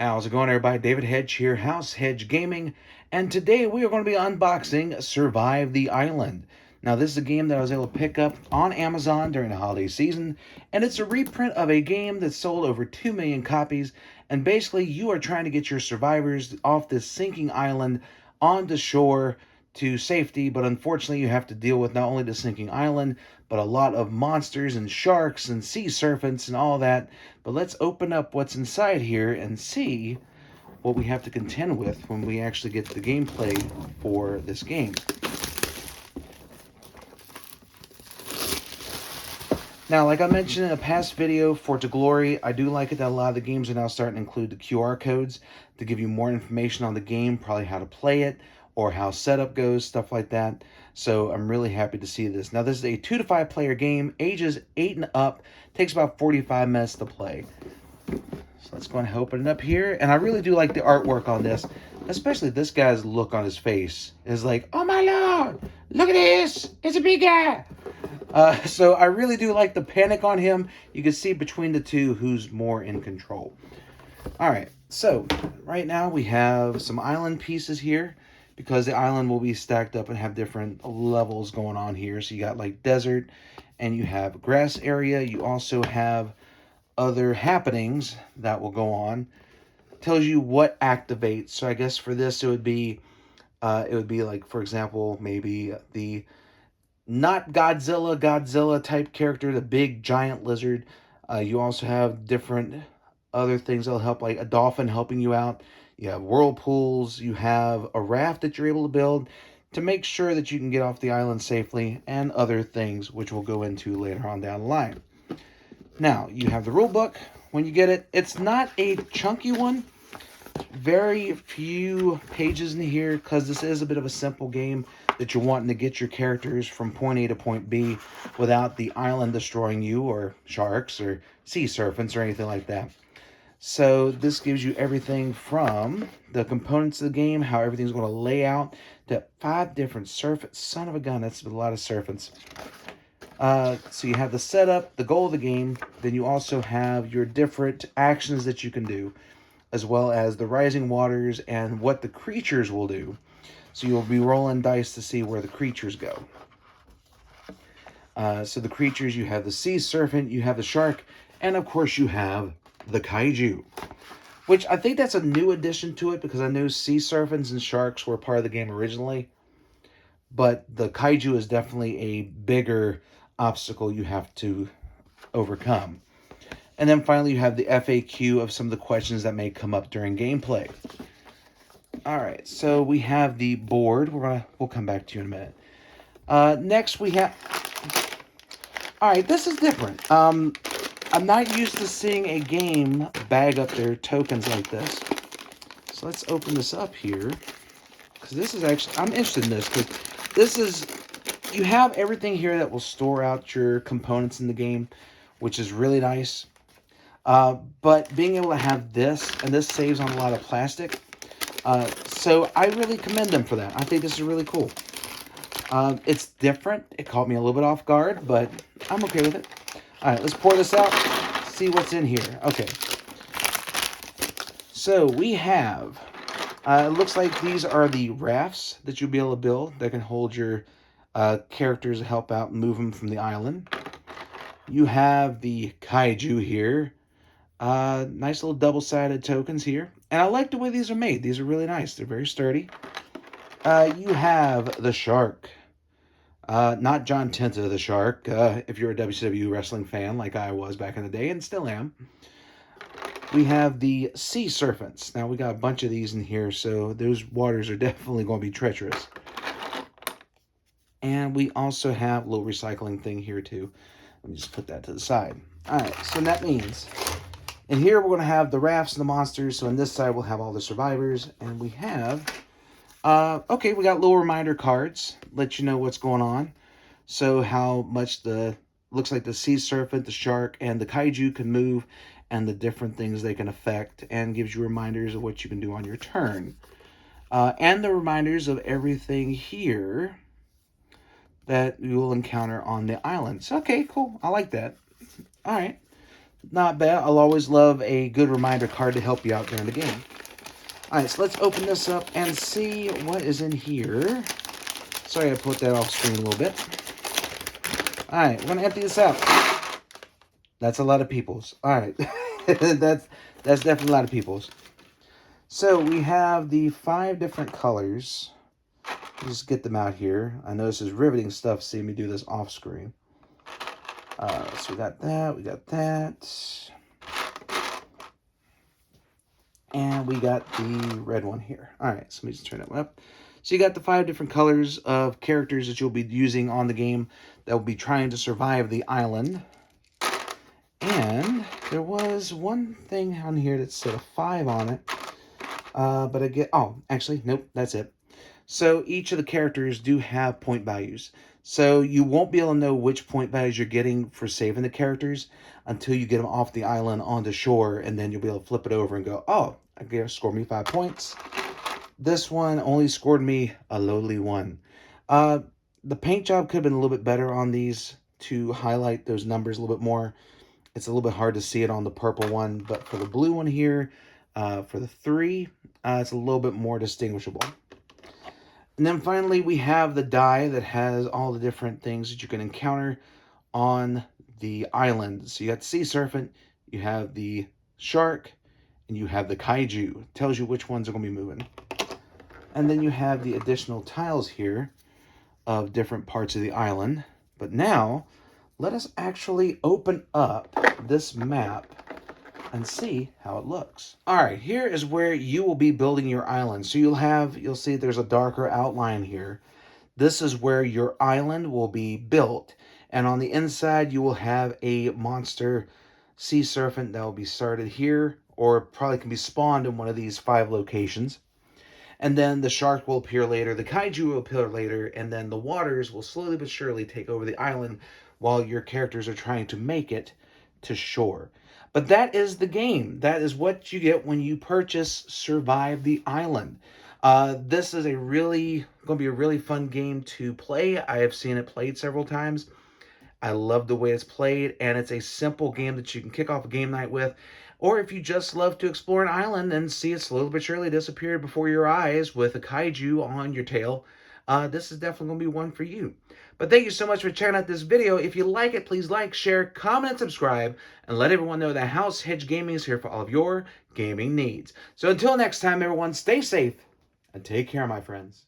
How's it going, everybody? David Hedge here, House Hedge Gaming, and today we are going to be unboxing Survive the Island. Now, this is a game that I was able to pick up on Amazon during the holiday season, and it's a reprint of a game that sold over 2 million copies, and basically you are trying to get your survivors off this sinking island onto shore to safety, but unfortunately you have to deal with not only the sinking island, but a lot of monsters and sharks and sea serpents and all that. But let's open up what's inside here and see what we have to contend with when we actually get the gameplay for this game. Now, like I mentioned in a past video for To Glory, I do like it that a lot of the games are now starting to include the QR codes to give you more information on the game, probably how to play it, or how setup goes, stuff like that. So I'm really happy to see this. Now, this is a 2 to 5 player game, ages 8 and up, takes about 45 minutes to play. So let's go ahead and open it up here. And I really do like the artwork on this, especially this guy's look on his face is like, oh my lord, look at this, it's a big guy. So I really do like the panic on him. You can see between the two who's more in control. All right, so right now we have some island pieces here because the island will be stacked up and have different levels going on here. So you got like desert and you have grass area. You also have other happenings that will go on. Tells you what activates. So I guess for this it would be like, for example, maybe the not Godzilla type character, the big giant lizard. You also have different other things that'll help, like a dolphin helping you out. You have whirlpools. You have a raft that you're able to build to make sure that you can get off the island safely, and other things which we'll go into later on down the line. Now, you have the rule book when you get it. It's not a chunky one. Very few pages in here because this is a bit of a simple game that you're wanting to get your characters from point A to point B without the island destroying you, or sharks or sea serpents or anything like that. So this gives you everything from the components of the game, how everything's going to lay out, to 5 different serpents. Son of a gun, that's a lot of serpents. So you have the setup, the goal of the game, then you also have your different actions that you can do, as well as the rising waters and what the creatures will do. So you'll be rolling dice to see where the creatures go. So the creatures, you have the sea serpent, you have the shark, and of course you have the Kaiju, which I think that's a new addition to it, because I know sea serpents and sharks were part of the game originally, but the Kaiju is definitely a bigger obstacle you have to overcome. And then finally, you have the FAQ of some of the questions that may come up during gameplay. All right, so we have the board. We'll come back to you in a minute. Next, we have... All right, this is different. I'm not used to seeing a game bag up their tokens like this. So let's open this up here, because this is actually... I'm interested in this, because this is... You have everything here that will store out your components in the game, which is really nice. But being able to have this, and this saves on a lot of plastic. So I really commend them for that. I think this is really cool. It's different. It caught me a little bit off guard, but I'm okay with it. All right, let's pour this out, see what's in here. Okay. So we have, it looks like these are the rafts that you'll be able to build that can hold your characters to help out and move them from the island. You have the Kaiju here. Nice little double-sided tokens here. And I like the way these are made. These are really nice. They're very sturdy. You have the shark. Not John Tenta the shark, if you're a WCW wrestling fan like I was back in the day and still am. We have the sea serpents. Now, we got a bunch of these in here, so those waters are definitely going to be treacherous. And we also have a little recycling thing here, too. Let me just put that to the side. All right, so that means... And here we're going to have the rafts and the monsters. So on this side, we'll have all the survivors. And we have... okay, we got little reminder cards. Let you know what's going on. So how much looks like the sea serpent, the shark, and the Kaiju can move. And the different things they can affect. And gives you reminders of what you can do on your turn. And the reminders of everything here that you will encounter on the islands. Okay, cool. I like that. All right. Not bad. I'll always love a good reminder card to help you out during the game. Alright, so let's open this up and see what is in here. Sorry I put that off screen a little bit. Alright, we're going to empty this out. That's a lot of peoples. Alright, that's definitely a lot of peoples. So we have the 5 different colors. Just get them out here. I know this is riveting stuff seeing me do this off screen. So we got that. And we got the red one here. Alright, so let me just turn that one up. So you got the 5 different colors of characters that you'll be using on the game that will be trying to survive the island. And there was one thing on here that said a 5 on it. But I get... Oh, actually, nope, that's it. So each of the characters do have point values. So you won't be able to know which point values you're getting for saving the characters until you get them off the island onto shore, and then you'll be able to flip it over and go, oh, I guess scored me 5 points. This one only scored me a lowly 1. The paint job could have been a little bit better on these to highlight those numbers a little bit more. It's a little bit hard to see it on the purple one, but for the blue one here, for the 3, it's a little bit more distinguishable. And then finally, we have the die that has all the different things that you can encounter on the island. So you got the sea serpent, you have the shark, and you have the kaiju. It tells you which ones are going to be moving. And then you have the additional tiles here of different parts of the island. But now, let us actually open up this map and see how it looks. All right, here is where you will be building your island. So you'll see there's a darker outline here. This is where your island will be built. And on the inside, you will have a monster sea serpent that will be started here, or probably can be spawned in one of these 5 locations. And then the shark will appear later, the kaiju will appear later, and then the waters will slowly but surely take over the island while your characters are trying to make it to shore. But that is the game. That is what you get when you purchase Survive the Island. This is going to be a really fun game to play. I have seen it played several times. I love the way it's played, and it's a simple game that you can kick off a game night with. Or if you just love to explore an island and see it slowly but surely disappear before your eyes with a kaiju on your tail, this is definitely going to be one for you. But thank you so much for checking out this video. If you like it, please like, share, comment, and subscribe, and let everyone know that House Hedge Gaming is here for all of your gaming needs. So until next time, everyone, stay safe and take care, my friends.